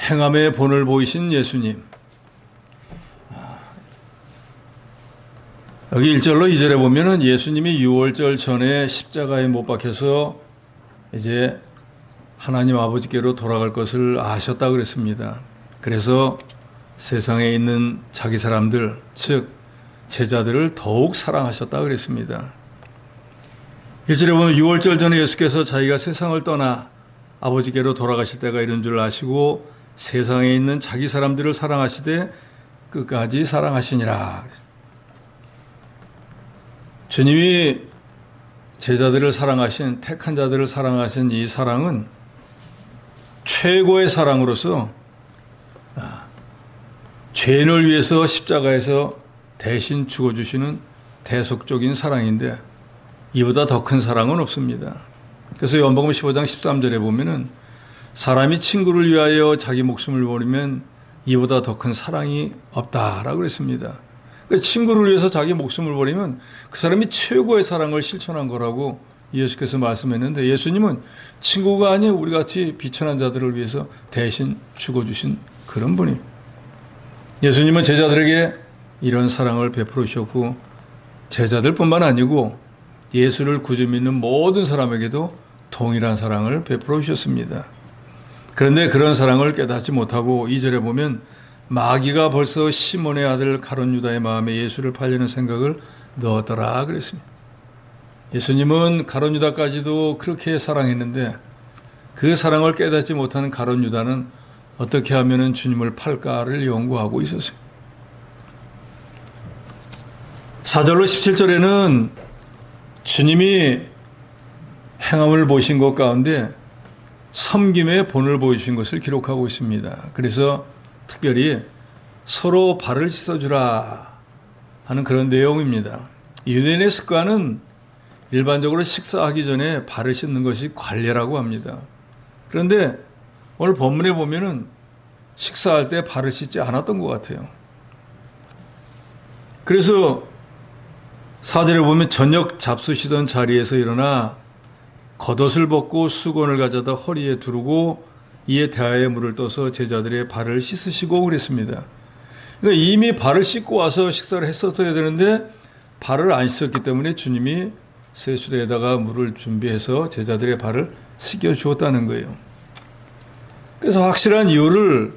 행함의 본을 보이신 예수님. 여기 1절로 2절에 보면은 예수님이 유월절 전에 십자가에 못 박혀서 이제 하나님 아버지께로 돌아갈 것을 아셨다 그랬습니다. 그래서 세상에 있는 자기 사람들, 즉 제자들을 더욱 사랑하셨다 그랬습니다. 1절에 보면 유월절 전에 예수께서 자기가 세상을 떠나 아버지께로 돌아가실 때가 이른 줄 아시고 세상에 있는 자기 사람들을 사랑하시되 끝까지 사랑하시니라. 주님이 제자들을 사랑하신, 택한 자들을 사랑하신 이 사랑은 최고의 사랑으로서 죄인을 위해서 십자가에서 대신 죽어주시는 대속적인 사랑인데 이보다 더 큰 사랑은 없습니다. 그래서 요한복음 15장 13절에 보면은 사람이 친구를 위하여 자기 목숨을 버리면 이보다 더 큰 사랑이 없다라고 그랬습니다. 친구를 위해서 자기 목숨을 버리면 그 사람이 최고의 사랑을 실천한 거라고 예수께서 말씀했는데 예수님은 친구가 아닌 우리같이 비천한 자들을 위해서 대신 죽어주신 그런 분이. 예수님은 제자들에게 이런 사랑을 베풀어 주셨고 제자들뿐만 아니고 예수를 구주 믿는 모든 사람에게도 동일한 사랑을 베풀어 주셨습니다. 그런데 그런 사랑을 깨닫지 못하고 2절에 보면 마귀가 벌써 시몬의 아들 가룟 유다의 마음에 예수를 팔려는 생각을 넣었더라 그랬습니다. 예수님은 가룟 유다까지도 그렇게 사랑했는데 그 사랑을 깨닫지 못하는 가룟 유다는 어떻게 하면 주님을 팔까를 연구하고 있었어요. 4절로 17절에는 주님이 행함을 보신 것 가운데 섬김의 본을 보이신 것을 기록하고 있습니다. 그래서 특별히 서로 발을 씻어주라 하는 그런 내용입니다. 유대인의 습관은 일반적으로 식사하기 전에 발을 씻는 것이 관례라고 합니다. 그런데 오늘 본문에 보면은 식사할 때 발을 씻지 않았던 것 같아요. 그래서 4절에 보면 저녁 잡수시던 자리에서 일어나 겉옷을 벗고 수건을 가져다 허리에 두르고 이에 대하에 물을 떠서 제자들의 발을 씻으시고 그랬습니다. 그러니까 이미 발을 씻고 와서 식사를 했었어야 되는데 발을 안 씻었기 때문에 주님이 세수대에다가 물을 준비해서 제자들의 발을 씻겨 주었다는 거예요. 그래서 확실한 이유를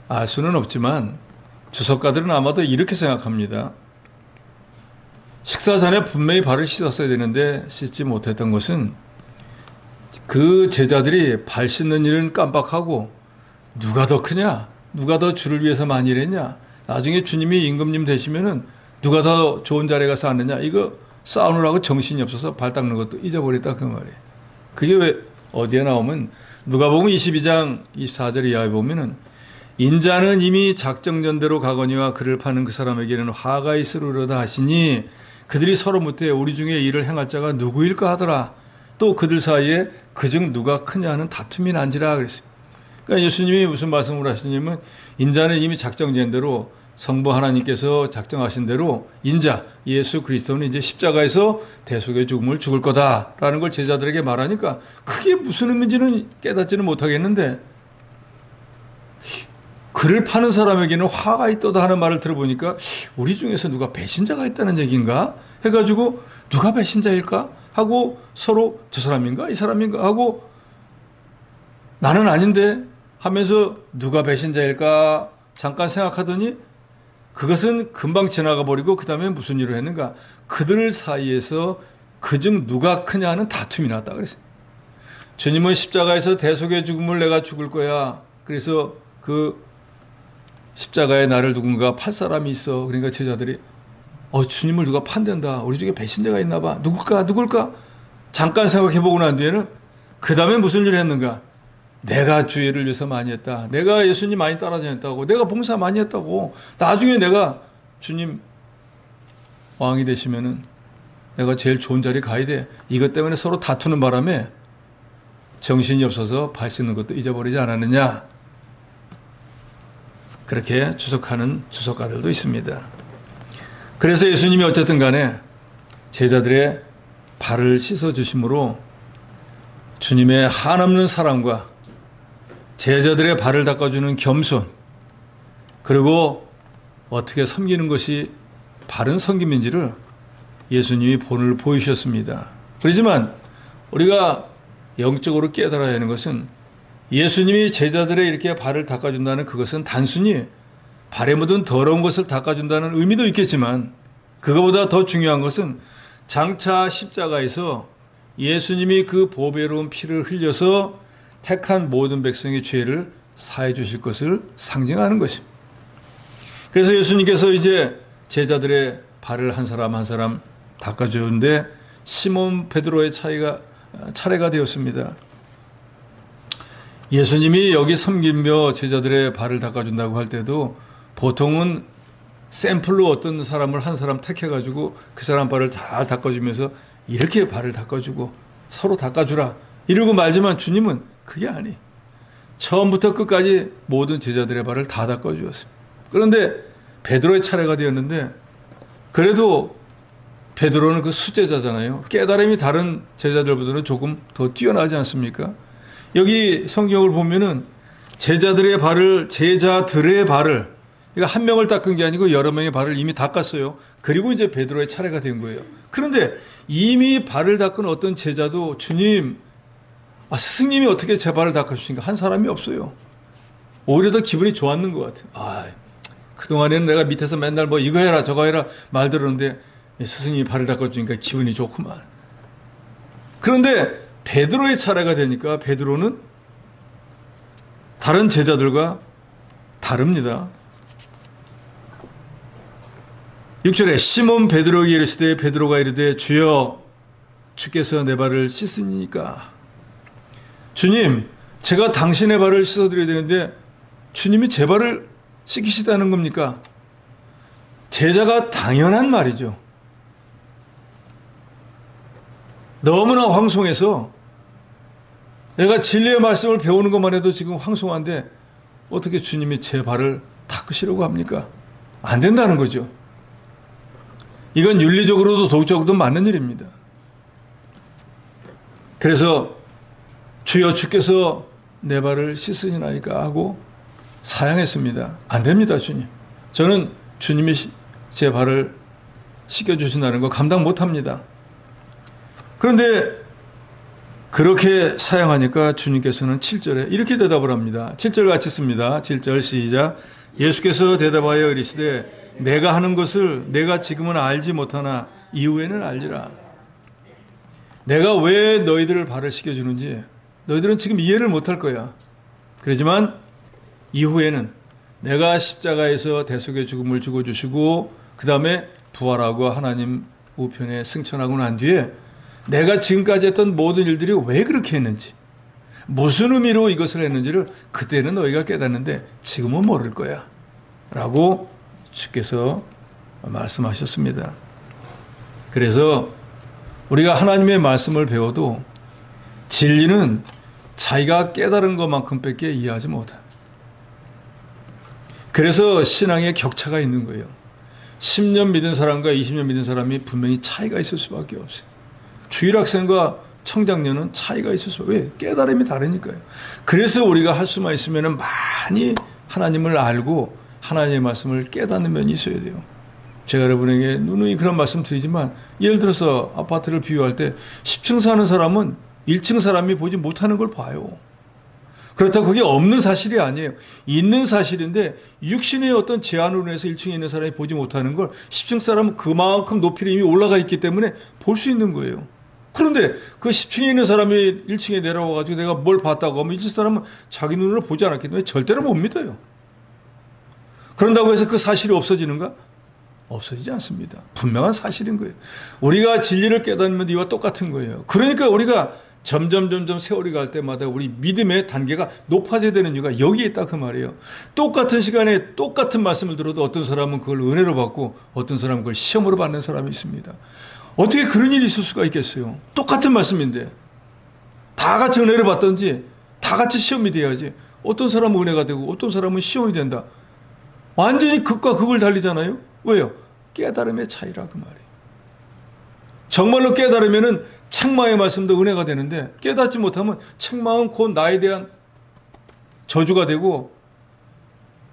알 수는 없지만 주석가들은 아마도 이렇게 생각합니다. 식사 전에 분명히 발을 씻었어야 되는데 씻지 못했던 것은 그 제자들이 발 씻는 일은 깜빡하고 누가 더 크냐? 누가 더 주를 위해서 많이 일했냐? 나중에 주님이 임금님 되시면은 누가 더 좋은 자리에 가서 앉느냐? 이거 싸우느라고 정신이 없어서 발 닦는 것도 잊어버렸다 그 말이에요. 그게 왜 어디에 나오면 누가복음 22장 24절 이하에 보면은 인자는 이미 작정전대로 가거니와 그를 파는 그 사람에게는 화가 있으리로다 하시니 그들이 서로 묻되 우리 중에 이를 행할 자가 누구일까 하더라. 또 그들 사이에 그중 누가 크냐 하는 다툼이 난지라 그랬어요. 그러니까 예수님이 무슨 말씀을 하시냐면 인자는 이미 작정된 대로 성부 하나님께서 작정하신 대로 인자 예수 그리스도는 이제 십자가에서 대속의 죽음을 죽을 거다라는 걸 제자들에게 말하니까 그게 무슨 의미인지는 깨닫지는 못하겠는데 그를 파는 사람에게는 화가 있도다 하는 말을 들어보니까 우리 중에서 누가 배신자가 있다는 얘기인가 해가지고 누가 배신자일까 하고 서로 저 사람인가 이 사람인가 하고 나는 아닌데 하면서 누가 배신자일까 잠깐 생각하더니 그것은 금방 지나가 버리고 그 다음에 무슨 일을 했는가 그들 사이에서 그중 누가 크냐 하는 다툼이 났다 그랬어요. 주님은 십자가에서 대속의 죽음을 내가 죽을 거야. 그래서 그 십자가에 나를 누군가 팔 사람이 있어. 그러니까 제자들이 주님을 누가 판댄다. 우리 중에 배신자가 있나 봐. 누굴까? 잠깐 생각해보고 난 뒤에는 그 다음에 무슨 일을 했는가? 내가 주의를 위해서 많이 했다. 내가 예수님 많이 따라다녔다고. 내가 봉사 많이 했다고. 나중에 내가 주님 왕이 되시면은 내가 제일 좋은 자리에 가야 돼. 이것 때문에 서로 다투는 바람에 정신이 없어서 발 씻는 것도 잊어버리지 않았느냐. 그렇게 주석하는 주석가들도 있습니다. 그래서 예수님이 어쨌든 간에 제자들의 발을 씻어주심으로 주님의 한없는 사랑과 제자들의 발을 닦아주는 겸손, 그리고 어떻게 섬기는 것이 바른 섬김인지를 예수님이 본을 보이셨습니다. 그렇지만 우리가 영적으로 깨달아야 하는 것은 예수님이 제자들의 이렇게 발을 닦아준다는 그것은 단순히 발에 묻은 더러운 것을 닦아준다는 의미도 있겠지만, 그거보다 더 중요한 것은 장차 십자가에서 예수님이 그 보배로운 피를 흘려서 택한 모든 백성의 죄를 사해 주실 것을 상징하는 것입니다. 그래서 예수님께서 이제 제자들의 발을 한 사람 한 사람 닦아주는데 시몬 베드로의 차례가 되었습니다. 예수님이 여기 섬기며 제자들의 발을 닦아준다고 할 때도 보통은 샘플로 어떤 사람을 한 사람 택해가지고 그 사람 발을 잘 닦아주면서 이렇게 발을 닦아주고 서로 닦아주라 이러고 말지만, 주님은 그게 아니. 처음부터 끝까지 모든 제자들의 발을 다 닦아주었습니다. 그런데 베드로의 차례가 되었는데, 그래도 베드로는 그 수제자잖아요. 깨달음이 다른 제자들보다는 조금 더 뛰어나지 않습니까? 여기 성경을 보면은 제자들의 발을 이거 한 명을 닦은 게 아니고 여러 명의 발을 이미 닦았어요. 그리고 이제 베드로의 차례가 된 거예요. 그런데 이미 발을 닦은 어떤 제자도 주님, 스승님이 어떻게 제 발을 닦아주신가 한 사람이 없어요. 오히려 더 기분이 좋았는 것 같아요. 그동안에는 내가 밑에서 맨날 뭐 이거 해라 저거 해라 말 들었는데 스승님이 발을 닦아주니까 기분이 좋구만. 그런데 베드로의 차례가 되니까 베드로는 다른 제자들과 다릅니다. 6절에 시몬 베드로에게 이르시되 베드로가 이르되 주여 주께서 내 발을 씻으니까. 주님, 제가 당신의 발을 씻어드려야 되는데 주님이 제 발을 씻기시다는 겁니까? 제자가 당연한 말이죠. 너무나 황송해서 내가 진리의 말씀을 배우는 것만 해도 지금 황송한데 어떻게 주님이 제 발을 닦으시려고 합니까? 안 된다는 거죠. 이건 윤리적으로도 도덕적으로도 맞는 일입니다. 그래서 주여 주께서 내 발을 씻으시나이까 하고 사양했습니다. 안 됩니다, 주님. 저는 주님이 제 발을 씻겨주신다는 거 감당 못합니다. 그런데 그렇게 사양하니까 주님께서는 7절에 이렇게 대답을 합니다. 7절 같이 씁니다. 7절 시작. 예수께서 대답하여 이르시되 내가 하는 것을 내가 지금은 알지 못하나 이후에는 알리라. 내가 왜 너희들을 발을 씻겨주는지 너희들은 지금 이해를 못할 거야. 그렇지만 이후에는 내가 십자가에서 대속의 죽음을 죽어주시고 그 다음에 부활하고 하나님 우편에 승천하고 난 뒤에 내가 지금까지 했던 모든 일들이 왜 그렇게 했는지, 무슨 의미로 이것을 했는지를 그때는 너희가 깨닫는데 지금은 모를 거야 라고 주께서 말씀하셨습니다. 그래서 우리가 하나님의 말씀을 배워도 진리는 자기가 깨달은 것만큼밖에 이해하지 못해. 그래서 신앙에 격차가 있는 거예요. 10년 믿은 사람과 20년 믿은 사람이 분명히 차이가 있을 수밖에 없어요. 주일학생과 청장년은 차이가 있을 수밖에 없어요. 왜? 깨달음이 다르니까요. 그래서 우리가 할 수만 있으면 많이 하나님을 알고 하나님의 말씀을 깨닫는 면이 있어야 돼요. 제가 여러분에게 누누이 그런 말씀 드리지만, 예를 들어서 아파트를 비유할 때 10층 사는 사람은 1층 사람이 보지 못하는 걸 봐요. 그렇다고 그게 없는 사실이 아니에요. 있는 사실인데 육신의 어떤 제한으로 인해서 1층에 있는 사람이 보지 못하는 걸 10층 사람은 그만큼 높이로 이미 올라가 있기 때문에 볼 수 있는 거예요. 그런데 그 10층에 있는 사람이 1층에 내려와가지고 내가 뭘 봤다고 하면 1층 사람은 자기 눈으로 보지 않았기 때문에 절대로 못 믿어요. 그런다고 해서 그 사실이 없어지는가? 없어지지 않습니다. 분명한 사실인 거예요. 우리가 진리를 깨닫는 이와 똑같은 거예요. 그러니까 우리가 점점 세월이 갈 때마다 우리 믿음의 단계가 높아져야 되는 이유가 여기에 있다 그 말이에요. 똑같은 시간에 똑같은 말씀을 들어도 어떤 사람은 그걸 은혜로 받고 어떤 사람은 그걸 시험으로 받는 사람이 있습니다. 어떻게 그런 일이 있을 수가 있겠어요? 똑같은 말씀인데 다 같이 은혜를 받든지 다 같이 시험이 돼야지. 어떤 사람은 은혜가 되고 어떤 사람은 시험이 된다. 완전히 극과 극을 달리잖아요. 왜요? 깨달음의 차이라 그 말이에요. 정말로 깨달으면은 책망의 말씀도 은혜가 되는데 깨닫지 못하면 책망은 곧 나에 대한 저주가 되고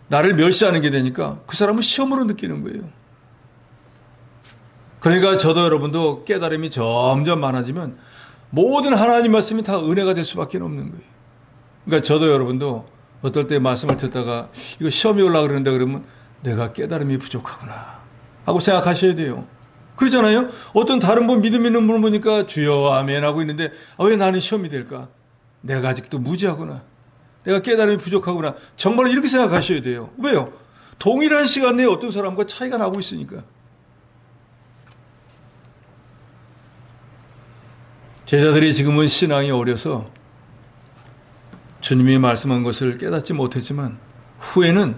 나를 멸시하는 게 되니까 그 사람은 시험으로 느끼는 거예요. 그러니까 저도 여러분도 깨달음이 점점 많아지면 모든 하나님 말씀이 다 은혜가 될 수밖에 없는 거예요. 그러니까 저도 여러분도 어떨 때 말씀을 듣다가 이거 시험이 올라 그러는데 그러면 내가 깨달음이 부족하구나 하고 생각하셔야 돼요. 그러잖아요. 어떤 다른 분 믿음 있는 분을 보니까 주여 아멘 하고 있는데 왜 나는 시험이 될까? 내가 아직도 무지하구나. 내가 깨달음이 부족하구나. 정말 이렇게 생각하셔야 돼요. 왜요? 동일한 시간 내에 어떤 사람과 차이가 나고 있으니까. 제자들이 지금은 신앙이 어려서 주님이 말씀한 것을 깨닫지 못했지만 후에는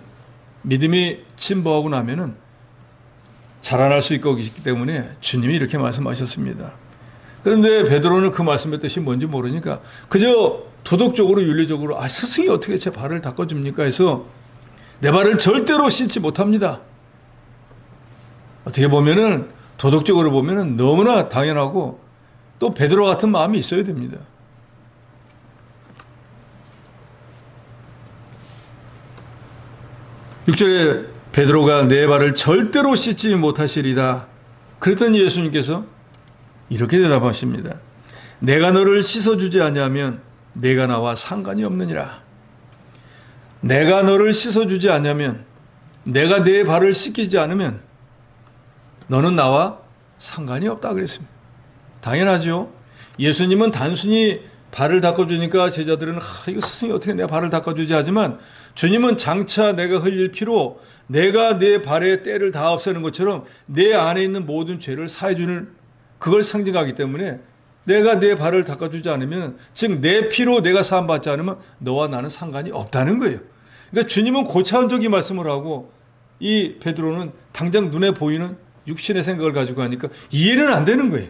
믿음이 진보하고 나면은 자라날 수 있기 때문에 주님이 이렇게 말씀하셨습니다. 그런데 베드로는 그 말씀의 뜻이 뭔지 모르니까 그저 도덕적으로 윤리적으로 스승이 어떻게 제 발을 닦아줍니까 해서 내 발을 절대로 씻지 못합니다. 어떻게 보면은 도덕적으로 보면은 너무나 당연하고 또 베드로 같은 마음이 있어야 됩니다. 6절에 베드로가 내 발을 절대로 씻지 못하시리다. 그랬더니 예수님께서 이렇게 대답하십니다. 내가 너를 씻어주지 아니하면 내가 나와 상관이 없느니라. 내가 너를 씻어주지 아니하면 내가 내 발을 씻기지 않으면 너는 나와 상관이 없다 그랬습니다. 당연하죠. 예수님은 단순히 발을 닦아주니까 제자들은 이거 스승이 어떻게 내 발을 닦아주지 하지만 주님은 장차 내가 흘릴 피로 내가 내 발에 때를 다 없애는 것처럼 내 안에 있는 모든 죄를 사해주는 그걸 상징하기 때문에 내가 내 발을 닦아주지 않으면 즉 내 피로 내가 사함받지 않으면 너와 나는 상관이 없다는 거예요. 그러니까 주님은 고차원적인 말씀을 하고 이 베드로는 당장 눈에 보이는 육신의 생각을 가지고 하니까 이해는 안 되는 거예요.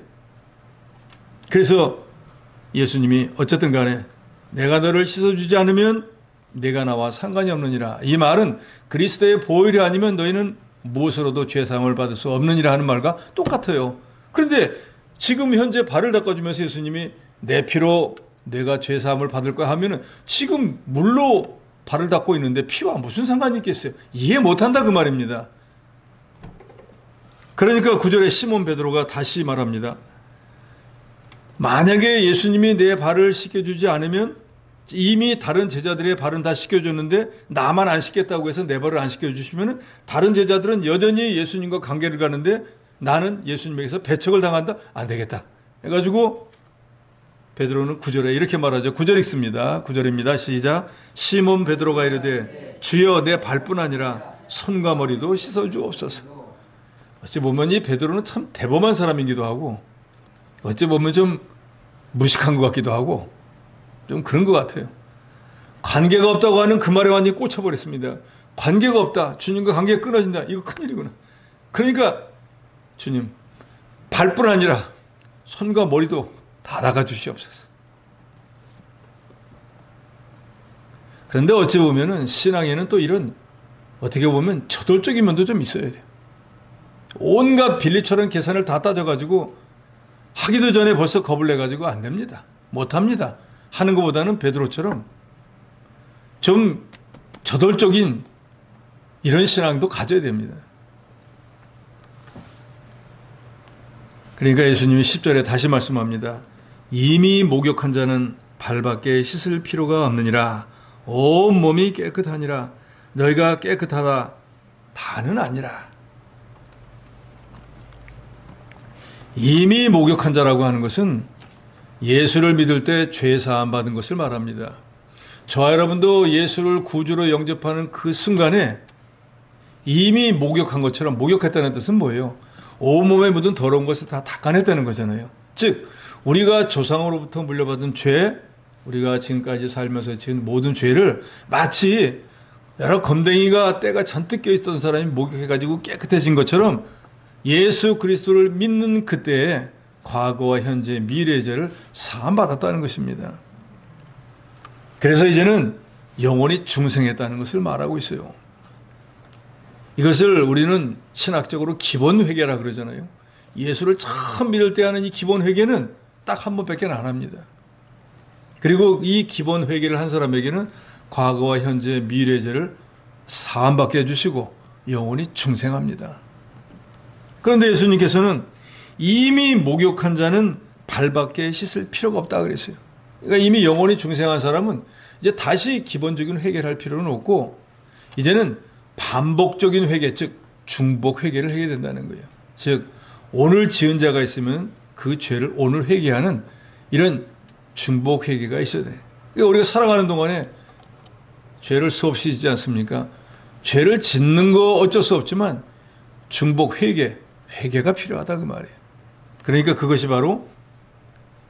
그래서 예수님이 어쨌든 간에 내가 너를 씻어주지 않으면 내가 나와 상관이 없느니라. 이 말은 그리스도의 보혈이 아니면 너희는 무엇으로도 죄사함을 받을 수 없느니라 하는 말과 똑같아요. 그런데 지금 현재 발을 닦아주면서 예수님이 내 피로 내가 죄사함을 받을 거야 하면은 지금 물로 발을 닦고 있는데 피와 무슨 상관이 있겠어요? 이해 못한다 그 말입니다. 그러니까 9절에 시몬 베드로가 다시 말합니다. 만약에 예수님이 내 발을 씻겨주지 않으면 이미 다른 제자들의 발은 다 씻겨줬는데 나만 안 씻겠다고 해서 내 발을 안 씻겨주시면 다른 제자들은 여전히 예수님과 관계를 가는데 나는 예수님에게서 배척을 당한다? 안 되겠다. 해가지고 베드로는 9절에 이렇게 말하죠. 9절 읽습니다. 9절입니다. 시작. 시몬 베드로가 이르되 주여 내 발뿐 아니라 손과 머리도 씻어주옵소서. 어찌 보면 이 베드로는 참 대범한 사람이기도 하고 어찌 보면 좀 무식한 것 같기도 하고 좀 그런 것 같아요. 관계가 없다고 하는 그 말에 완전히 꽂혀버렸습니다. 관계가 없다. 주님과 관계가 끊어진다. 이거 큰일이구나. 그러니까 주님 발뿐 아니라 손과 머리도 다 닦아주시옵소서. 그런데 어찌 보면은 신앙에는 또 이런 어떻게 보면 저돌적인 면도 좀 있어야 돼요. 온갖 빌리처럼 계산을 다 따져가지고 하기도 전에 벌써 겁을 내가지고 안 됩니다. 못합니다. 하는 것보다는 베드로처럼 좀 저돌적인 이런 신앙도 가져야 됩니다. 그러니까 예수님이 10절에 다시 말씀합니다. 이미 목욕한 자는 발밖에 씻을 필요가 없느니라. 온 몸이 깨끗하니라. 너희가 깨끗하다 다는 아니라. 이미 목욕한 자라고 하는 것은 예수를 믿을 때 죄 사함 받은 것을 말합니다. 저와 여러분도 예수를 구주로 영접하는 그 순간에 이미 목욕한 것처럼, 목욕했다는 뜻은 뭐예요? 온몸에 묻은 더러운 것을 다 닦아냈다는 거잖아요. 즉 우리가 조상으로부터 물려받은 죄, 우리가 지금까지 살면서 지은 모든 죄를 마치 여러 검댕이가 때가 잔뜩 껴있던 사람이 목욕해가지고 깨끗해진 것처럼 예수 그리스도를 믿는 그때에 과거와 현재, 미래의 죄를 사함받았다는 것입니다. 그래서 이제는 영원히 중생했다는 것을 말하고 있어요. 이것을 우리는 신학적으로 기본 회개라 그러잖아요. 예수를 처음 믿을 때 하는 이 기본 회개는 딱 한 번밖에 안 합니다. 그리고 이 기본 회개를 한 사람에게는 과거와 현재, 미래의 죄를 사함받게 해주시고 영원히 중생합니다. 그런데 예수님께서는 이미 목욕한 자는 발밖에 씻을 필요가 없다 그랬어요. 그러니까 이미 영원히 중생한 사람은 이제 다시 기본적인 회개를 할 필요는 없고 이제는 반복적인 회개, 즉 중복 회개를 해야 된다는 거예요. 즉 오늘 지은 자가 있으면 그 죄를 오늘 회개하는 이런 중복 회개가 있어야 돼요. 그러니까 우리가 살아가는 동안에 죄를 수없이 짓지 않습니까? 죄를 짓는 거 어쩔 수 없지만 중복 회개가 필요하다 그 말이에요. 그러니까 그것이 바로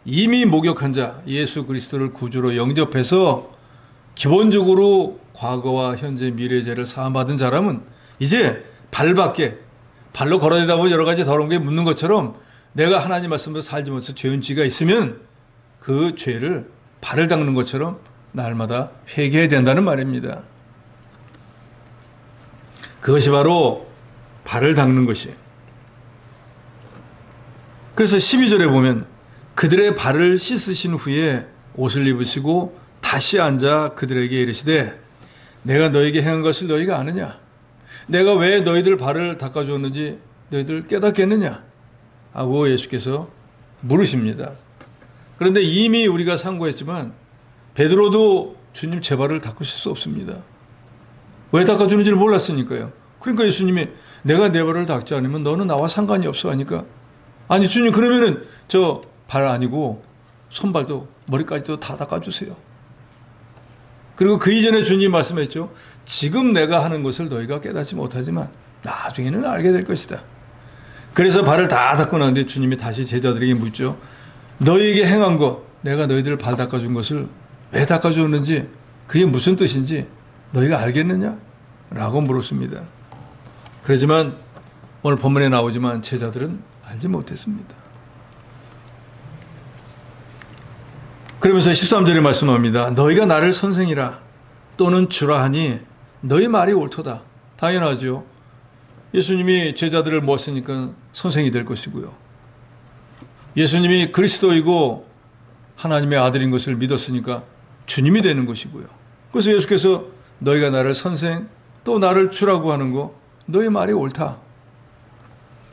이미 목욕한 자 예수 그리스도를 구주로 영접해서 기본적으로 과거와 현재 미래의 죄를 사함받은 사람은 이제 발밖에 발로 걸어다니다 보면 여러 가지 더러운 게 묻는 것처럼 내가 하나님 말씀으로 살지 못해서 죄은지가 있으면 그 죄를 발을 닦는 것처럼 날마다 회개해야 된다는 말입니다. 그것이 바로 발을 닦는 것이에요. 그래서 12절에 보면 그들의 발을 씻으신 후에 옷을 입으시고 다시 앉아 그들에게 이르시되 내가 너에게 행한 것을 너희가 아느냐? 내가 왜 너희들 발을 닦아주었는지 너희들 깨닫겠느냐? 하고 예수께서 물으십니다. 그런데 이미 우리가 상고했지만 베드로도 주님 제 발을 닦으실 수 없습니다. 왜 닦아주는지를 몰랐으니까요. 그러니까 예수님이 내가 내 발을 닦지 않으면 너는 나와 상관이 없어 하니까 아니 주님 그러면은 저 발 아니고 손발도 머리까지도 다 닦아주세요. 그리고 그 이전에 주님 말씀했죠. 지금 내가 하는 것을 너희가 깨닫지 못하지만 나중에는 알게 될 것이다. 그래서 발을 다 닦고 난 뒤에 주님이 다시 제자들에게 묻죠. 너희에게 행한 것, 내가 너희들 발 닦아준 것을 왜 닦아주었는지 그게 무슨 뜻인지 너희가 알겠느냐? 라고 물었습니다. 그렇지만 오늘 본문에 나오지만 제자들은 알지 못했습니다. 그러면서 13절에 말씀합니다. 너희가 나를 선생이라 또는 주라 하니 너희 말이 옳도다. 당연하죠. 예수님이 제자들을 모았으니까 선생이 될 것이고요. 예수님이 그리스도이고 하나님의 아들인 것을 믿었으니까 주님이 되는 것이고요. 그래서 예수께서 너희가 나를 선생 또 나를 주라고 하는 거 너희 말이 옳다.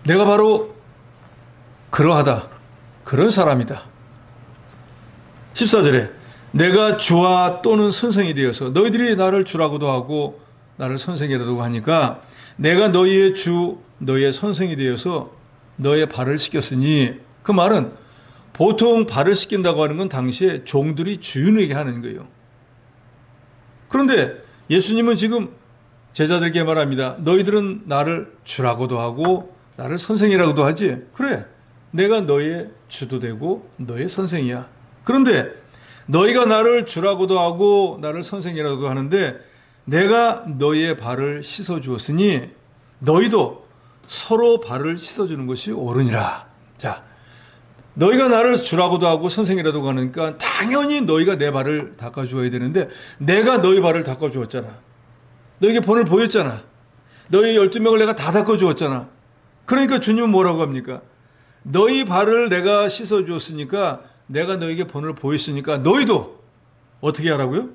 내가 바로 그러하다. 그런 사람이다. 14절에 내가 주와 또는 선생이 되어서 너희들이 나를 주라고도 하고 나를 선생이라고 하니까 내가 너희의 주 너희의 선생이 되어서 너의 발을 씻겼으니 그 말은 보통 발을 씻긴다고 하는 건 당시에 종들이 주인에게 하는 거예요. 그런데 예수님은 지금 제자들에게 말합니다. 너희들은 나를 주라고도 하고 나를 선생이라고도 하지. 그래 내가 너의 주도 되고 너의 선생이야. 그런데 너희가 나를 주라고도 하고 나를 선생이라고도 하는데 내가 너희의 발을 씻어주었으니 너희도 서로 발을 씻어주는 것이 옳으니라. 자, 너희가 나를 주라고도 하고 선생이라고 하니까 당연히 너희가 내 발을 닦아주어야 되는데 내가 너희 발을 닦아주었잖아. 너에게 본을 보였잖아. 너희 12명을 내가 다 닦아주었잖아. 그러니까 주님은 뭐라고 합니까? 너희 발을 내가 씻어주었으니까 내가 너에게 본을 보였으니까 너희도 어떻게 하라고요?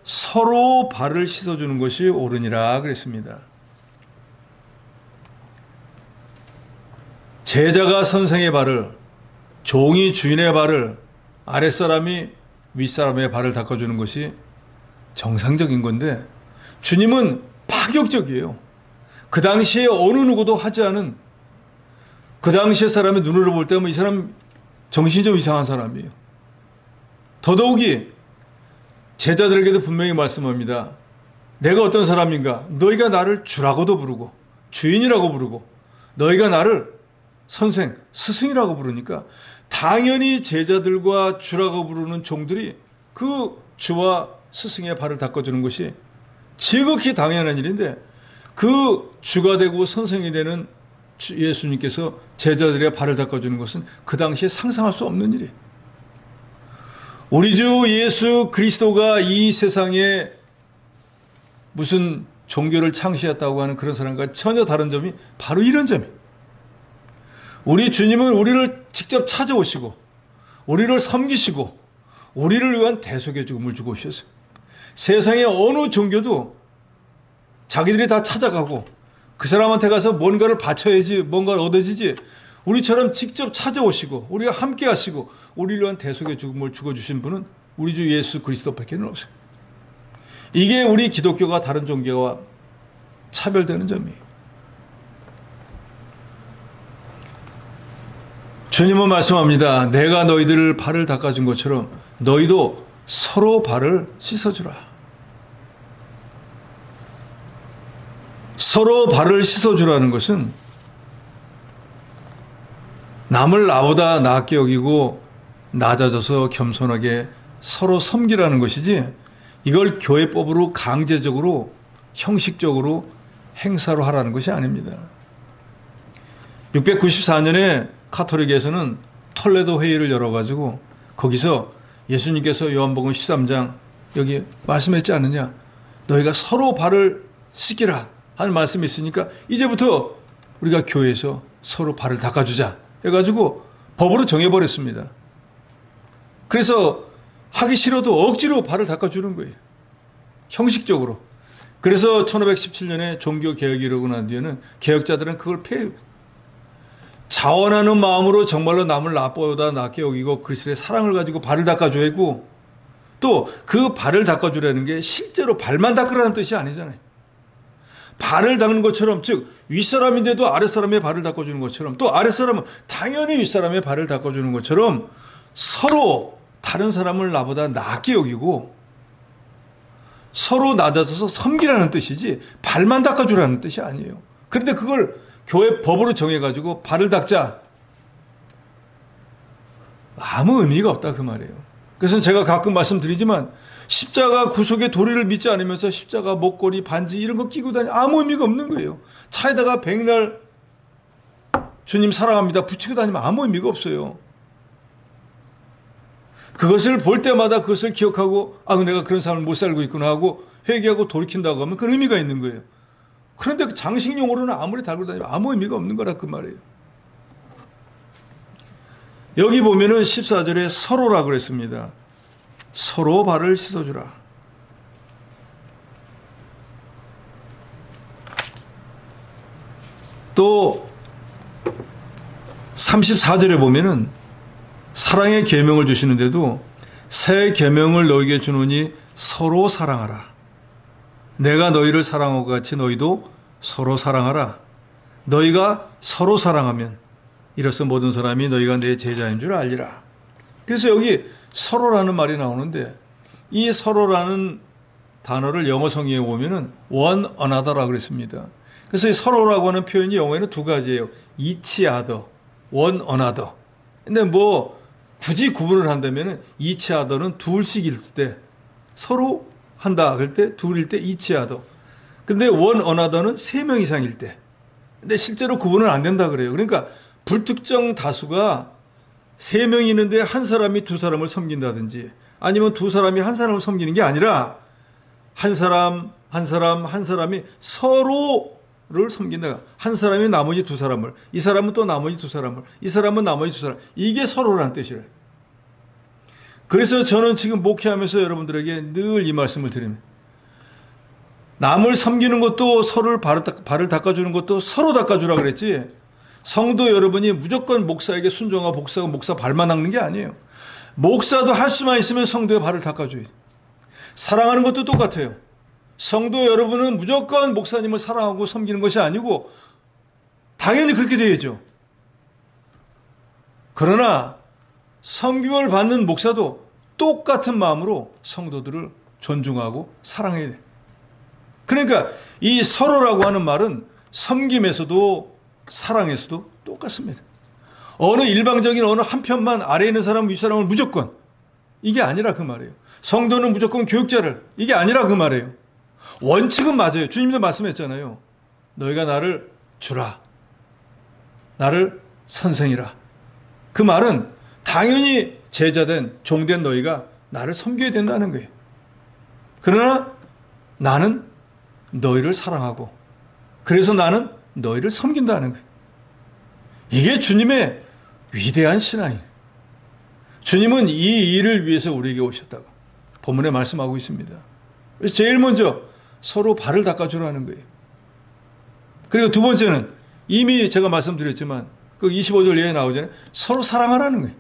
서로 발을 씻어주는 것이 옳으니라 그랬습니다. 제자가 선생의 발을, 종이 주인의 발을, 아랫사람이 윗사람의 발을 닦아주는 것이 정상적인 건데 주님은 파격적이에요. 그 당시에 어느 누구도 하지 않은 그 당시에 사람의 눈으로 볼 때면 이 사람 정신이 좀 이상한 사람이에요. 더더욱이 제자들에게도 분명히 말씀합니다. 내가 어떤 사람인가? 너희가 나를 주라고도 부르고 주인이라고 부르고 너희가 나를 선생, 스승이라고 부르니까 당연히 제자들과 주라고 부르는 종들이 그 주와 스승의 발을 닦아주는 것이 지극히 당연한 일인데 그 주가 되고 선생이 되는 예수님께서 제자들의 발을 닦아주는 것은 그 당시에 상상할 수 없는 일이에요. 우리 주 예수 그리스도가 이 세상에 무슨 종교를 창시했다고 하는 그런 사람과 전혀 다른 점이 바로 이런 점이에요. 우리 주님은 우리를 직접 찾아오시고 우리를 섬기시고 우리를 위한 대속의 죽음을 주고 오셨어요. 세상의 어느 종교도 자기들이 다 찾아가고 그 사람한테 가서 뭔가를 바쳐야지 뭔가를 얻어지지, 우리처럼 직접 찾아오시고 우리가 함께 하시고 우리를 위한 대속의 죽음을 죽어주신 분은 우리 주 예수 그리스도밖에는 없어요. 이게 우리 기독교가 다른 종교와 차별되는 점이에요. 주님은 말씀합니다. 내가 너희들 발을 닦아준 것처럼 너희도 서로 발을 씻어주라. 서로 발을 씻어주라는 것은 남을 나보다 낫게 여기고 낮아져서 겸손하게 서로 섬기라는 것이지, 이걸 교회법으로 강제적으로 형식적으로 행사로 하라는 것이 아닙니다. 694년에 카톨릭에서는 톨레도 회의를 열어가지고 거기서 예수님께서 요한복음 13장 여기 말씀했지 않느냐, 너희가 서로 발을 씻기라 하는 말씀이 있으니까 이제부터 우리가 교회에서 서로 발을 닦아주자 해가지고 법으로 정해버렸습니다. 그래서 하기 싫어도 억지로 발을 닦아주는 거예요. 형식적으로. 그래서 1517년에 종교개혁이 이루고 난 뒤에는 개혁자들은 그걸 폐해요. 자원하는 마음으로 정말로 남을 나보다 낫게 여기고 그리스도의 사랑을 가지고 발을 닦아줘야 했고, 또 그 발을 닦아주라는 게 실제로 발만 닦으라는 뜻이 아니잖아요. 발을 닦는 것처럼, 즉 윗사람인데도 아랫사람의 발을 닦아주는 것처럼, 또 아랫사람은 당연히 윗사람의 발을 닦아주는 것처럼 서로 다른 사람을 나보다 낫게 여기고 서로 낮아져서 섬기라는 뜻이지 발만 닦아주라는 뜻이 아니에요. 그런데 그걸 교회 법으로 정해가지고 발을 닦자, 아무 의미가 없다 그 말이에요. 그래서 제가 가끔 말씀드리지만 십자가 구속의 도리를 믿지 않으면서 십자가 목걸이 반지 이런 거 끼고 다니 아무 의미가 없는 거예요. 차에다가 백날 주님 사랑합니다 붙이고 다니면 아무 의미가 없어요. 그것을 볼 때마다 그것을 기억하고 내가 그런 삶을 못 살고 있구나 하고 회개하고 돌이킨다고 하면 그 의미가 있는 거예요. 그런데 그 장식용으로는 아무리 달고 다니면 아무 의미가 없는 거라 그 말이에요. 여기 보면은 14절에 서로라고 그랬습니다. 서로 발을 씻어주라. 또 34절에 보면은 사랑의 계명을 주시는데도 새 계명을 너희에게 주노니 서로 사랑하라. 내가 너희를 사랑한 것 같이 너희도 서로 사랑하라. 너희가 서로 사랑하면 이로써 모든 사람이 너희가 내 제자인 줄 알리라. 그래서 여기 서로라는 말이 나오는데 이 서로라는 단어를 영어 성경에 보면은 one another라고 그랬습니다. 그래서 이 서로라고 하는 표현이 영어에는 두 가지예요. each other, one another. 근데 굳이 구분을 한다면은 each other는 둘씩일 때, 서로 한다 그럴 때 둘일 때 each other. 근데 one another는 세 명 이상일 때. 근데 실제로 구분은 안 된다 그래요. 그러니까 불특정 다수가 세 명이 있는데 한 사람이 두 사람을 섬긴다든지 아니면 두 사람이 한 사람을 섬기는 게 아니라 한 사람이 서로를 섬긴다. 한 사람이 나머지 두 사람을, 이 사람은 또 나머지 두 사람을, 이 사람은 나머지 두 사람. 이게 서로라는 뜻이래요. 그래서 저는 지금 목회하면서 여러분들에게 늘 이 말씀을 드립니다. 남을 섬기는 것도 서로를 발을 닦아주는 것도 서로 닦아주라 그랬지, 성도 여러분이 무조건 목사에게 순종하고 목사 발만 닦는 게 아니에요. 목사도 할 수만 있으면 성도의 발을 닦아줘야 돼요. 사랑하는 것도 똑같아요. 성도 여러분은 무조건 목사님을 사랑하고 섬기는 것이 아니고 당연히 그렇게 되어야죠. 그러나 섬김을 받는 목사도 똑같은 마음으로 성도들을 존중하고 사랑해야 돼요. 그러니까 이 서로라고 하는 말은 섬김에서도 사랑에서도 똑같습니다. 어느 일방적인 어느 한편만 아래에 있는 사람, 윗사람을 무조건, 이게 아니라 그 말이에요. 성도는 무조건 교육자를, 이게 아니라 그 말이에요. 원칙은 맞아요. 주님도 말씀했잖아요. 너희가 나를 주라, 나를 선생이라. 그 말은 당연히 제자된 종된 너희가 나를 섬겨야 된다는 거예요. 그러나 나는 너희를 사랑하고 그래서 나는 너희를 섬긴다는 거예요. 이게 주님의 위대한 신앙이에요. 주님은 이 일을 위해서 우리에게 오셨다고 본문에 말씀하고 있습니다. 그래서 제일 먼저 서로 발을 닦아주라는 거예요. 그리고 두 번째는 이미 제가 말씀드렸지만 그 25절 이하에 나오잖아요. 서로 사랑하라는 거예요.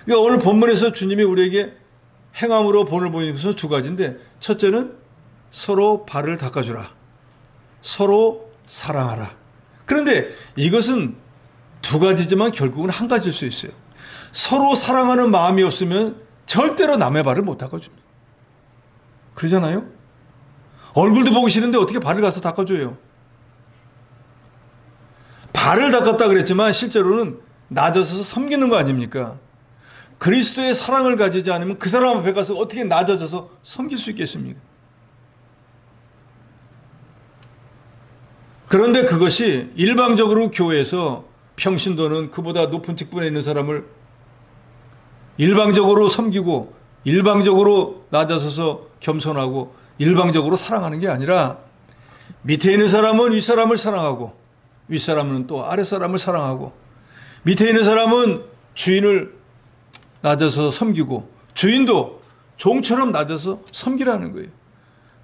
그러니까 오늘 본문에서 주님이 우리에게 행함으로 본을 보이는 것은 두 가지인데, 첫째는 서로 발을 닦아주라. 서로 사랑하라. 그런데 이것은 두 가지지만 결국은 한 가지일 수 있어요. 서로 사랑하는 마음이 없으면 절대로 남의 발을 못 닦아줍니다. 그러잖아요? 얼굴도 보기 싫은데 어떻게 발을 가서 닦아줘요? 발을 닦았다 그랬지만 실제로는 낮아져서 섬기는 거 아닙니까? 그리스도의 사랑을 가지지 않으면 그 사람 앞에 가서 어떻게 낮아져서 섬길 수 있겠습니까? 그런데 그것이 일방적으로 교회에서 평신도는 그보다 높은 직분에 있는 사람을 일방적으로 섬기고 일방적으로 낮아서서 겸손하고 일방적으로 사랑하는 게 아니라, 밑에 있는 사람은 윗사람을 사랑하고 윗사람은 또 아랫사람을 사랑하고, 밑에 있는 사람은 주인을 낮아서 섬기고 주인도 종처럼 낮아서 섬기라는 거예요.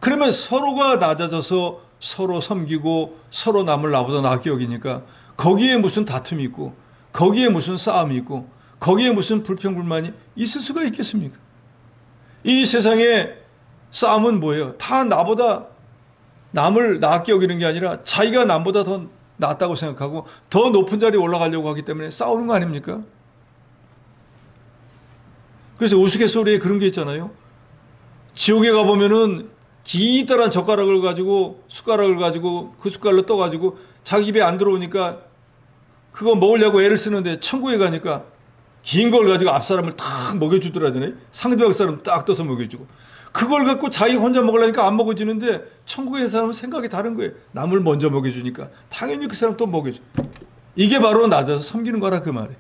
그러면 서로가 낮아져서 서로 섬기고 서로 남을 나보다 낫게 여기니까 거기에 무슨 다툼이 있고 거기에 무슨 싸움이 있고 거기에 무슨 불평불만이 있을 수가 있겠습니까? 이 세상에 싸움은 뭐예요? 다 나보다 남을 낫게 여기는 게 아니라 자기가 남보다 더 낫다고 생각하고 더 높은 자리에 올라가려고 하기 때문에 싸우는 거 아닙니까? 그래서 우스갯소리에 그런 게 있잖아요. 지옥에 가보면은 기다란 젓가락을 가지고 숟가락을 가지고 그 숟갈로 떠가지고 자기 입에 안 들어오니까 그거 먹으려고 애를 쓰는데, 천국에 가니까 긴 걸 가지고 앞 사람을 딱 먹여주더라잖아요. 상대방 사람 딱 떠서 먹여주고, 그걸 갖고 자기 혼자 먹으려니까 안 먹어지는데 천국에 있는 사람은 생각이 다른 거예요. 남을 먼저 먹여주니까 당연히 그 사람 또 먹여줘. 이게 바로 낮아서 섬기는 거라 그 말이에요.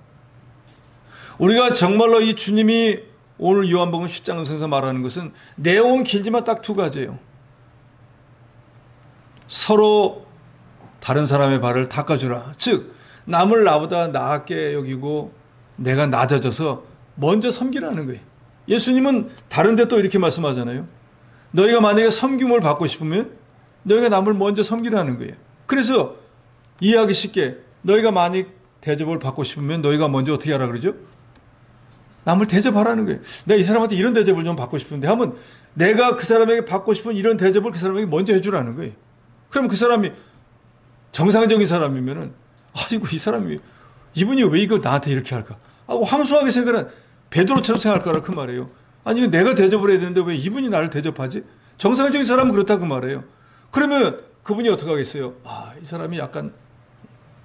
우리가 정말로 이 주님이 오늘 요한복음 10장에서 말하는 것은 내용은 길지만 딱 두 가지예요. 서로 다른 사람의 발을 닦아주라. 즉 남을 나보다 나게 여기고 내가 낮아져서 먼저 섬기라는 거예요. 예수님은 다른 데 또 이렇게 말씀하잖아요. 너희가 만약에 섬김을 받고 싶으면 너희가 남을 먼저 섬기라는 거예요. 그래서 이해하기 쉽게, 너희가 만약 대접을 받고 싶으면 너희가 먼저 어떻게 하라 그러죠? 남을 대접하라는 거예요. 내가 이 사람한테 이런 대접을 좀 받고 싶은데 하면 내가 그 사람에게 받고 싶은 이런 대접을 그 사람에게 먼저 해주라는 거예요. 그럼 그 사람이 정상적인 사람이면은, 아이고 이 사람이 이분이 왜 이거 나한테 이렇게 할까 하고 황소하게 생각하는 베드로처럼 생각할 거라 그 말이에요. 아니 내가 대접을 해야 되는데 왜 이분이 나를 대접하지? 정상적인 사람은 그렇다 그 말이에요. 그러면 그분이 어떻게 하겠어요? 이 사람이 약간,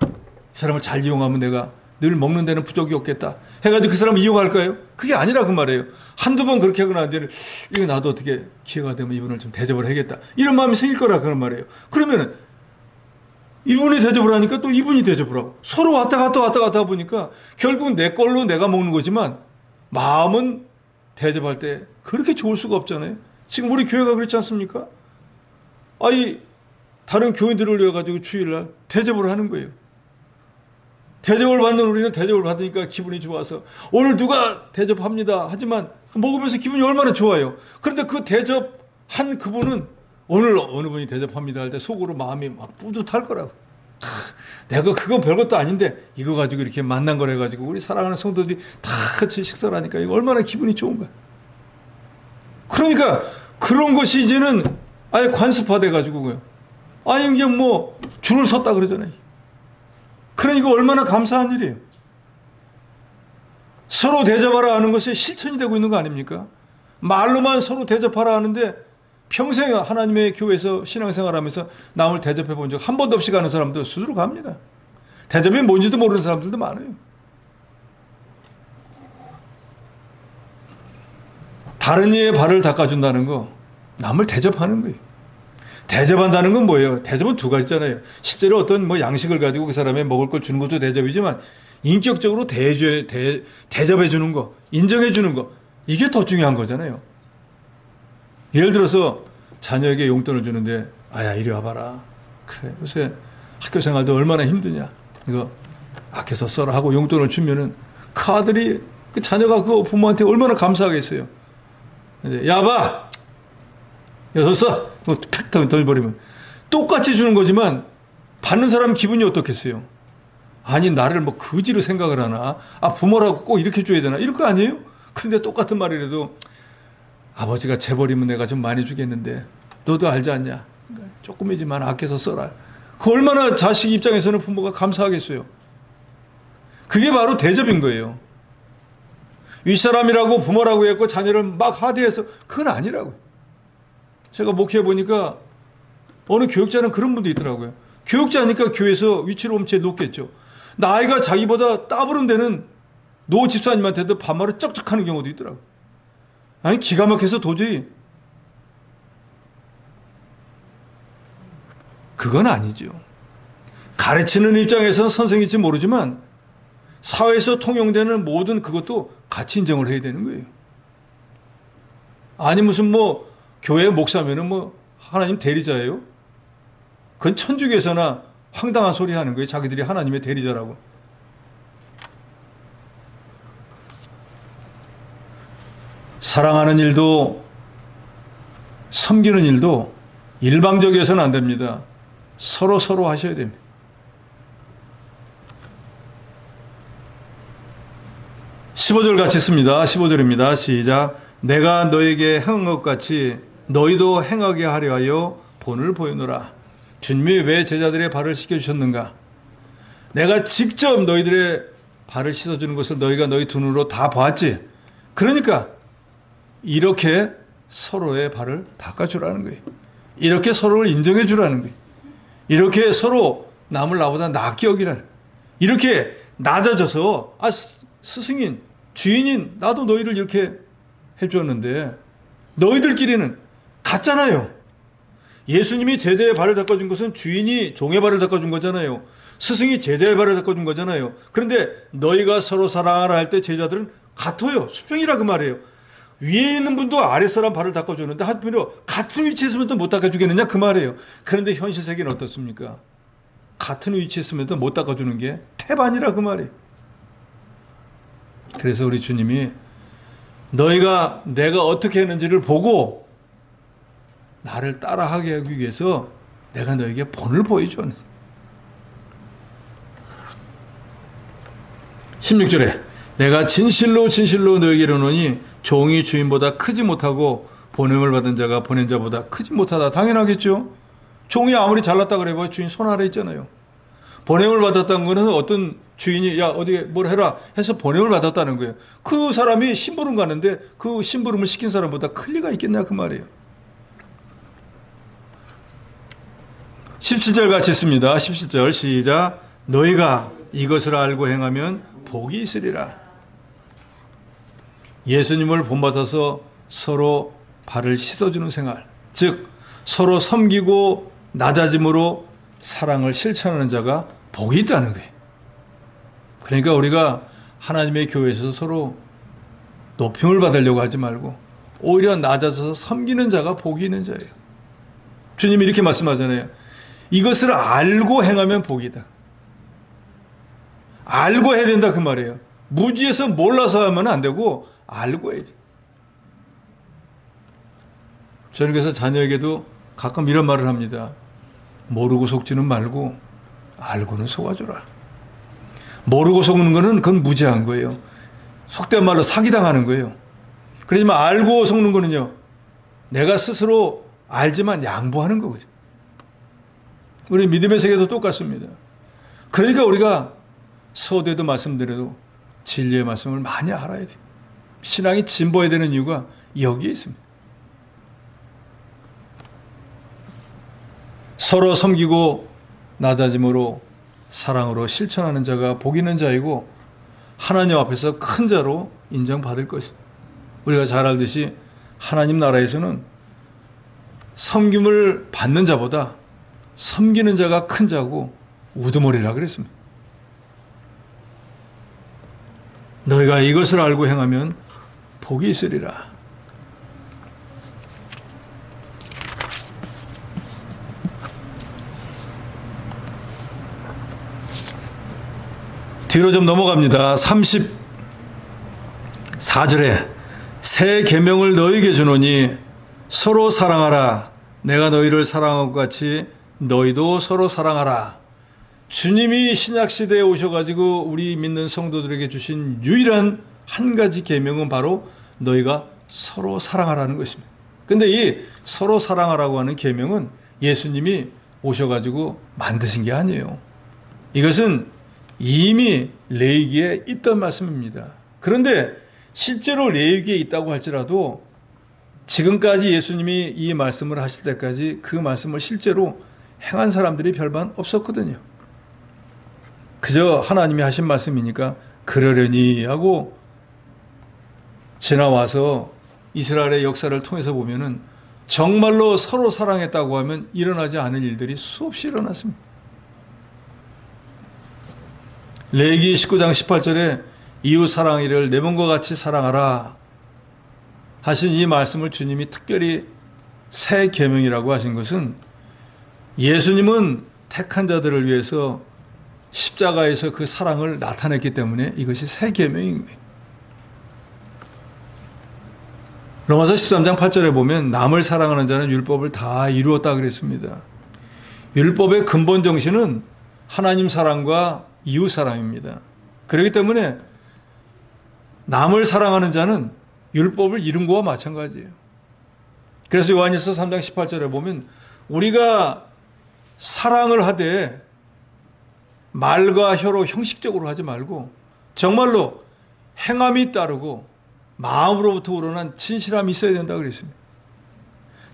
이 사람을 잘 이용하면 내가 늘 먹는 데는 부족이 없겠다 해가지고 그 사람을 이용할까요? 그게 아니라 그 말이에요. 한두 번 그렇게 하고 난 뒤에는 이거 나도 어떻게 기회가 되면 이분을 좀 대접을 해야겠다 이런 마음이 생길 거라 그런 말이에요. 그러면 이분이 대접을 하니까 또 이분이 대접을 하고 서로 왔다 갔다 보니까 결국은 내 걸로 내가 먹는 거지만 마음은 대접할 때 그렇게 좋을 수가 없잖아요. 지금 우리 교회가 그렇지 않습니까? 다른 교인들을 위해 가지고 주일날 대접을 하는 거예요. 대접을 받는 우리는 대접을 받으니까 기분이 좋아서 오늘 누가 대접합니다 하지만 먹으면서 기분이 얼마나 좋아요. 그런데 그 대접한 그분은 오늘 어느 분이 대접합니다 할 때 속으로 마음이 막 뿌듯할 거라고. 내가 그거 별것도 아닌데 이거 가지고 이렇게 만난 걸 해가지고 우리 사랑하는 성도들이 다 같이 식사를 하니까 이거 얼마나 기분이 좋은 거야. 그러니까 그런 것이 이제는 아예 관습화돼 가지고요. 이제 뭐 줄을 섰다 그러잖아요. 그러니까 얼마나 감사한 일이에요. 서로 대접하라 하는 것이 실천이 되고 있는 거 아닙니까? 말로만 서로 대접하라 하는데 평생 하나님의 교회에서 신앙생활하면서 남을 대접해 본 적 한 번도 없이 가는 사람도 수두룩 합니다. 대접이 뭔지도 모르는 사람들도 많아요. 다른 이의 발을 닦아준다는 거, 남을 대접하는 거예요. 대접한다는 건 뭐예요? 대접은 두 가지잖아요. 실제로 어떤 뭐 양식을 가지고 그 사람의 먹을 걸 주는 것도 대접이지만 인격적으로 대접해 주는 거, 인정해 주는 거, 이게 더 중요한 거잖아요. 예를 들어서 자녀에게 용돈을 주는데 아야 이리 와봐라. 그래 요새 학교 생활도 얼마나 힘드냐. 이거 아껴서 써라 하고 용돈을 주면은 그 아들이, 그 자녀가 그 부모한테 얼마나 감사하겠어요. 야봐 여섯 써? 팩 던져버리면. 똑같이 주는 거지만 받는 사람 기분이 어떻겠어요? 아니, 나를 뭐 거지로 생각을 하나? 아, 부모라고 꼭 이렇게 줘야 되나? 이럴 거 아니에요? 그런데 똑같은 말이라도 아버지가 재버리면 내가 좀 많이 주겠는데 너도 알지 않냐? 조금이지만 아껴서 써라. 그 얼마나 자식 입장에서는 부모가 감사하겠어요. 그게 바로 대접인 거예요. 윗사람이라고 부모라고 했고 자녀를 막 하대해서 그건 아니라고요. 제가 목회해 보니까 어느 교육자는 그런 분도 있더라고요. 교육자니까 교회에서 위치로 오면 제일 높겠죠. 나이가 자기보다 따부른 데는 노 집사님한테도 반말을 쩍쩍하는 경우도 있더라고요. 아니, 기가 막혀서 도저히 그건 아니죠. 가르치는 입장에서는 선생일지 모르지만 사회에서 통용되는 모든 그것도 같이 인정을 해야 되는 거예요. 아니, 무슨 뭐 교회 목사면은 뭐 하나님 대리자예요? 그건 천주교에서나 황당한 소리 하는 거예요. 자기들이 하나님의 대리자라고. 사랑하는 일도 섬기는 일도 일방적이어서는 안 됩니다. 서로 하셔야 됩니다. (15절) 같이 씁니다. 15절입니다. 시작. 내가 너에게 행한 것 같이 너희도 행하게 하려 하여 본을 보이노라. 주님이 왜 제자들의 발을 씻겨주셨는가? 내가 직접 너희들의 발을 씻어주는 것을 너희가 너희 두 눈으로 다 봤지. 그러니까 이렇게 서로의 발을 닦아주라는 거예요. 이렇게 서로를 인정해 주라는 거예요. 이렇게 서로 남을 나보다 낫게 여기라는 거예요. 이렇게 낮아져서 스승인, 주인인 나도 너희를 이렇게 해주었는데 너희들끼리는 같잖아요. 예수님이 제자의 발을 닦아준 것은 주인이 종의 발을 닦아준 거잖아요. 스승이 제자의 발을 닦아준 거잖아요. 그런데 너희가 서로 사랑하라 할 때 제자들은 같아요. 수평이라 그 말이에요. 위에 있는 분도 아랫사람 발을 닦아주는데 한편으로 같은 위치에 있으면 못 닦아주겠느냐 그 말이에요. 그런데 현실 세계는 어떻습니까? 같은 위치에 있으면 못 닦아주는 게 태반이라 그 말이에요. 그래서 우리 주님이 너희가 내가 어떻게 했는지를 보고 나를 따라하게 하기 위해서 내가 너에게 본을 보여줘. 16절에 내가 진실로 너에게 이르노니 종이 주인보다 크지 못하고 보냄을 받은 자가 보낸 자보다 크지 못하다. 당연하겠죠. 종이 아무리 잘났다 그래봐야 주인 손 아래 있잖아요. 보냄을 받았다는 것은 어떤 주인이 야 어디 뭘 해라 해서 보냄을 받았다는 거예요. 그 사람이 심부름 가는데 그 심부름을 시킨 사람보다 클 리가 있겠냐 그 말이에요. 17절 같이 있습니다. 17절 시작. 너희가 이것을 알고 행하면 복이 있으리라. 예수님을 본받아서 서로 발을 씻어주는 생활, 즉 서로 섬기고 낮아짐으로 사랑을 실천하는 자가 복이 있다는 거예요. 그러니까 우리가 하나님의 교회에서 서로 높임을 받으려고 하지 말고 오히려 낮아져서 섬기는 자가 복이 있는 자예요. 주님이 이렇게 말씀하잖아요. 이것을 알고 행하면 복이다. 알고 해야 된다 그 말이에요. 무지해서 몰라서 하면 안 되고 알고 해야지. 저는 그래서 자녀에게도 가끔 이런 말을 합니다. 모르고 속지는 말고 알고는 속아줘라. 모르고 속는 거는 그건 무지한 거예요. 속된 말로 사기당하는 거예요. 그렇지만 알고 속는 거는요. 내가 스스로 알지만 양보하는 거거든요. 우리 믿음의 세계도 똑같습니다. 그러니까 우리가 서두에도 말씀드려도 진리의 말씀을 많이 알아야 돼요. 신앙이 진보해야 되는 이유가 여기에 있습니다. 서로 섬기고 낮아짐으로 사랑으로 실천하는 자가 복 있는 자이고 하나님 앞에서 큰 자로 인정받을 것입니다. 우리가 잘 알듯이 하나님 나라에서는 섬김을 받는 자보다 섬기는 자가 큰 자고 우두머리라 그랬습니다. 너희가 이것을 알고 행하면 복이 있으리라. 뒤로 좀 넘어갑니다. 34절에 새 계명을 너희에게 주노니 서로 사랑하라. 내가 너희를 사랑한 것 같이 너희도 서로 사랑하라. 주님이 신약시대에 오셔가지고 우리 믿는 성도들에게 주신 유일한 한 가지 계명은 바로 너희가 서로 사랑하라는 것입니다. 근데 이 서로 사랑하라고 하는 계명은 예수님이 오셔가지고 만드신 게 아니에요. 이것은 이미 레위기에 있던 말씀입니다. 그런데 실제로 레위기에 있다고 할지라도 지금까지 예수님이 이 말씀을 하실 때까지 그 말씀을 실제로 행한 사람들이 별반 없었거든요. 그저 하나님이 하신 말씀이니까 그러려니 하고 지나와서 이스라엘의 역사를 통해서 보면은 정말로 서로 사랑했다고 하면 일어나지 않을 일들이 수없이 일어났습니다. 레위기 19장 18절에 이웃 사랑이를 내 몸과 같이 사랑하라 하신 이 말씀을 주님이 특별히 새 계명이라고 하신 것은 예수님은 택한 자들을 위해서 십자가에서 그 사랑을 나타냈기 때문에 이것이 새 계명인 거예요. 로마서 13장 8절에 보면 남을 사랑하는 자는 율법을 다 이루었다 그랬습니다. 율법의 근본 정신은 하나님 사랑과 이웃 사랑입니다. 그렇기 때문에 남을 사랑하는 자는 율법을 이룬 거와 마찬가지예요. 그래서 요한일서 3장 18절에 보면 우리가 사랑을 하되 말과 혀로 형식적으로 하지 말고 정말로 행함이 따르고 마음으로부터 우러난 진실함이 있어야 된다 그랬습니다.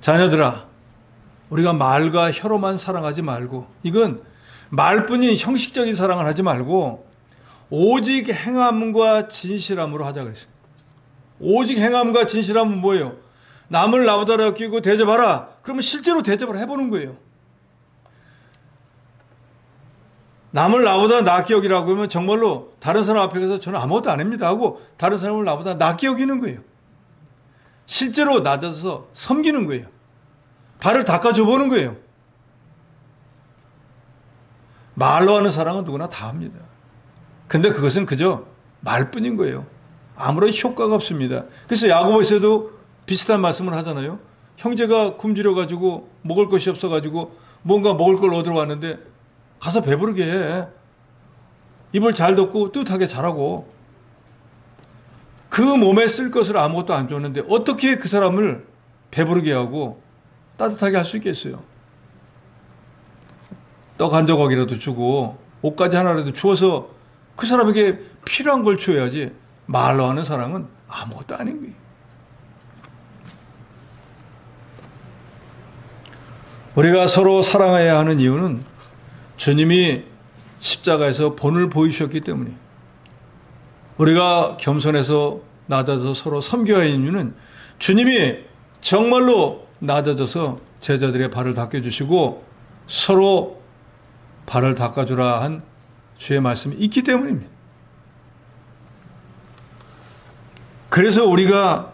자녀들아, 우리가 말과 혀로만 사랑하지 말고 이건 말뿐인 형식적인 사랑을 하지 말고 오직 행함과 진실함으로 하자 그랬습니다. 오직 행함과 진실함은 뭐예요? 남을 나보다 여기고 대접하라. 그러면 실제로 대접을 해보는 거예요. 남을 나보다 낫게 여기라고 하면 정말로 다른 사람 앞에 가서 저는 아무것도 안 합니다 하고 다른 사람을 나보다 낫게 여기는 거예요. 실제로 낮아서 섬기는 거예요. 발을 닦아줘 보는 거예요. 말로 하는 사랑은 누구나 다 합니다. 근데 그것은 그저 말뿐인 거예요. 아무런 효과가 없습니다. 그래서 야고보서도 비슷한 말씀을 하잖아요. 형제가 굶주려 가지고 먹을 것이 없어 가지고 뭔가 먹을 걸 얻으러 왔는데 가서 배부르게 해. 입을 잘 덮고 뜨뜻하게 자라고. 그 몸에 쓸 것을 아무것도 안 줬는데 어떻게 그 사람을 배부르게 하고 따뜻하게 할 수 있겠어요? 떡 한 조각이라도 주고 옷까지 하나라도 주어서 그 사람에게 필요한 걸 줘야지. 말로 하는 사랑은 아무것도 아닌 거예요. 우리가 서로 사랑해야 하는 이유는 주님이 십자가에서 본을 보이셨기 때문에 우리가 겸손해서 낮아져서 서로 섬겨야 하는 이유는 주님이 정말로 낮아져서 제자들의 발을 닦여주시고 서로 발을 닦아주라 한 주의 말씀이 있기 때문입니다. 그래서 우리가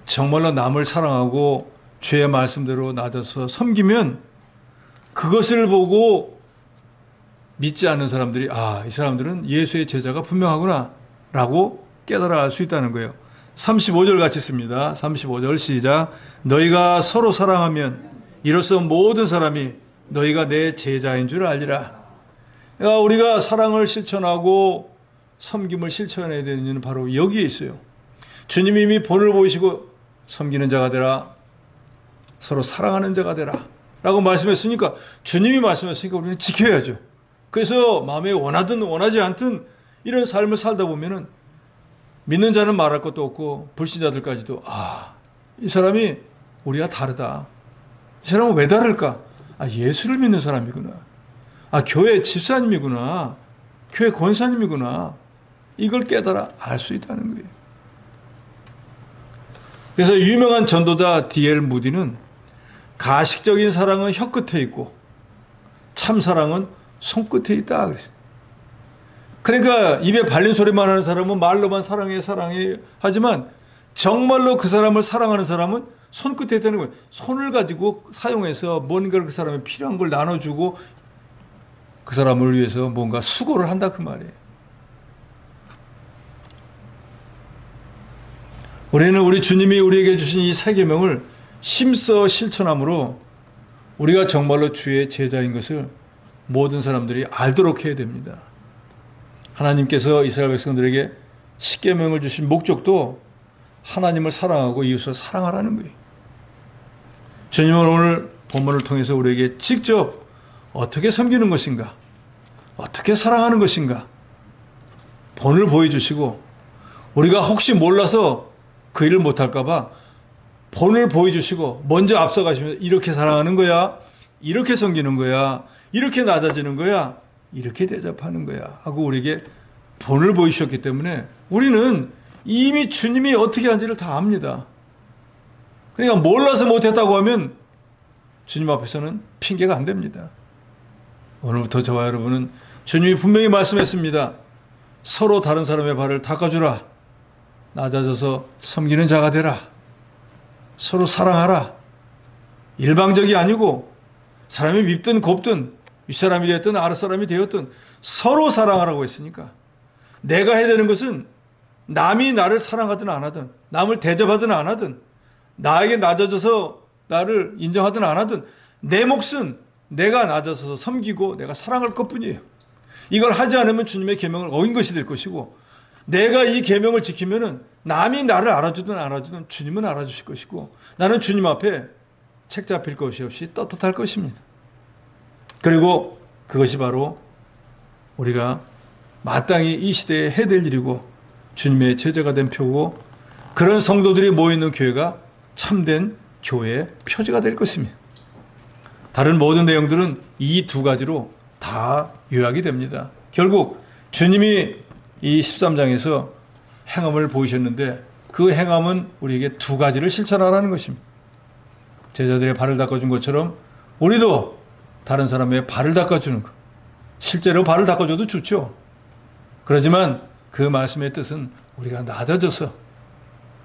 정말로 남을 사랑하고 주의 말씀대로 낮아서 섬기면 그것을 보고 믿지 않는 사람들이 이 사람들은 예수의 제자가 분명하구나 라고 깨달아 알 수 있다는 거예요. 35절 같이 씁니다. 35절 시작. 너희가 서로 사랑하면 이로써 모든 사람이 너희가 내 제자인 줄 알리라. 그러니까 우리가 사랑을 실천하고 섬김을 실천해야 되는 이유는 바로 여기에 있어요. 주님이 이미 본을 보이시고 섬기는 자가 되라. 서로 사랑하는 자가 되라. 라고 말씀했으니까 주님이 말씀했으니까 우리는 지켜야죠. 그래서 마음에 원하든 원하지 않든 이런 삶을 살다 보면은 믿는 자는 말할 것도 없고 불신자들까지도 이 사람이 우리가 다르다. 이 사람은 왜 다를까? 예수를 믿는 사람이구나. 교회 집사님이구나. 교회 권사님이구나. 이걸 깨달아 알 수 있다는 거예요. 그래서 유명한 전도자 D.L. 무디는 가식적인 사랑은 혀끝에 있고 참 사랑은 손끝에 있다 그랬어요. 그러니까 입에 발린 소리만 하는 사람은 말로만 사랑해 사랑해 하지만 정말로 그 사람을 사랑하는 사람은 손끝에 있다는 거예요. 손을 가지고 사용해서 뭔가를 그 사람이 필요한 걸 나눠주고 그 사람을 위해서 뭔가 수고를 한다 그 말이에요. 우리는 우리 주님이 우리에게 주신 이 새 계명을 힘써 실천함으로 우리가 정말로 주의 제자인 것을 모든 사람들이 알도록 해야 됩니다. 하나님께서 이스라엘 백성들에게 십계명을 주신 목적도 하나님을 사랑하고 이웃을 사랑하라는 거예요. 주님은 오늘 본문을 통해서 우리에게 직접 어떻게 섬기는 것인가, 어떻게 사랑하는 것인가 본을 보여주시고, 우리가 혹시 몰라서 그 일을 못할까 봐 본을 보여주시고 먼저 앞서가시면서 이렇게 사랑하는 거야, 이렇게 섬기는 거야, 이렇게 낮아지는 거야, 이렇게 대접하는 거야 하고 우리에게 본을 보여주셨기 때문에 우리는 이미 주님이 어떻게 한지를 다 압니다. 그러니까 몰라서 못했다고 하면 주님 앞에서는 핑계가 안 됩니다. 오늘부터 저와 여러분은 주님이 분명히 말씀했습니다. 서로 다른 사람의 발을 닦아주라. 낮아져서 섬기는 자가 되라. 서로 사랑하라. 일방적이 아니고 사람이 밉든 곱든 윗사람이 되었든 아랫사람이 되었든 서로 사랑하라고 했으니까, 내가 해야 되는 것은 남이 나를 사랑하든 안 하든, 남을 대접하든 안 하든, 나에게 낮아져서 나를 인정하든 안 하든 내 몫은 내가 낮아져서 섬기고 내가 사랑할 것뿐이에요. 이걸 하지 않으면 주님의 계명을 어긴 것이 될 것이고, 내가 이 계명을 지키면은 남이 나를 알아주든 안 알아주든 주님은 알아주실 것이고, 나는 주님 앞에 책 잡힐 것이 없이 떳떳할 것입니다. 그리고 그것이 바로 우리가 마땅히 이 시대에 해야 될 일이고 주님의 제자가 된 표고, 그런 성도들이 모이는 교회가 참된 교회의 표지가 될 것입니다. 다른 모든 내용들은 이 두 가지로 다 요약이 됩니다. 결국 주님이 이 13장에서 행함을 보이셨는데 그 행함은 우리에게 두 가지를 실천하라는 것입니다. 제자들의 발을 닦아준 것처럼 우리도 다른 사람의 발을 닦아주는 것. 실제로 발을 닦아줘도 좋죠. 그렇지만 그 말씀의 뜻은 우리가 낮아져서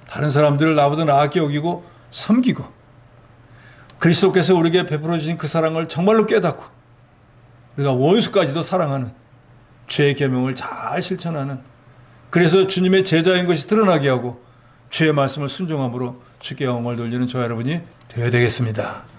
다른 사람들을 나보다 나게 여기고 섬기고, 그리스도께서 우리에게 베풀어 주신 그 사랑을 정말로 깨닫고 우리가 원수까지도 사랑하는, 죄의 계명을 잘 실천하는, 그래서 주님의 제자인 것이 드러나게 하고 주의 말씀을 순종함으로 주께 영광을 돌리는 저와 여러분이 되어야 되겠습니다.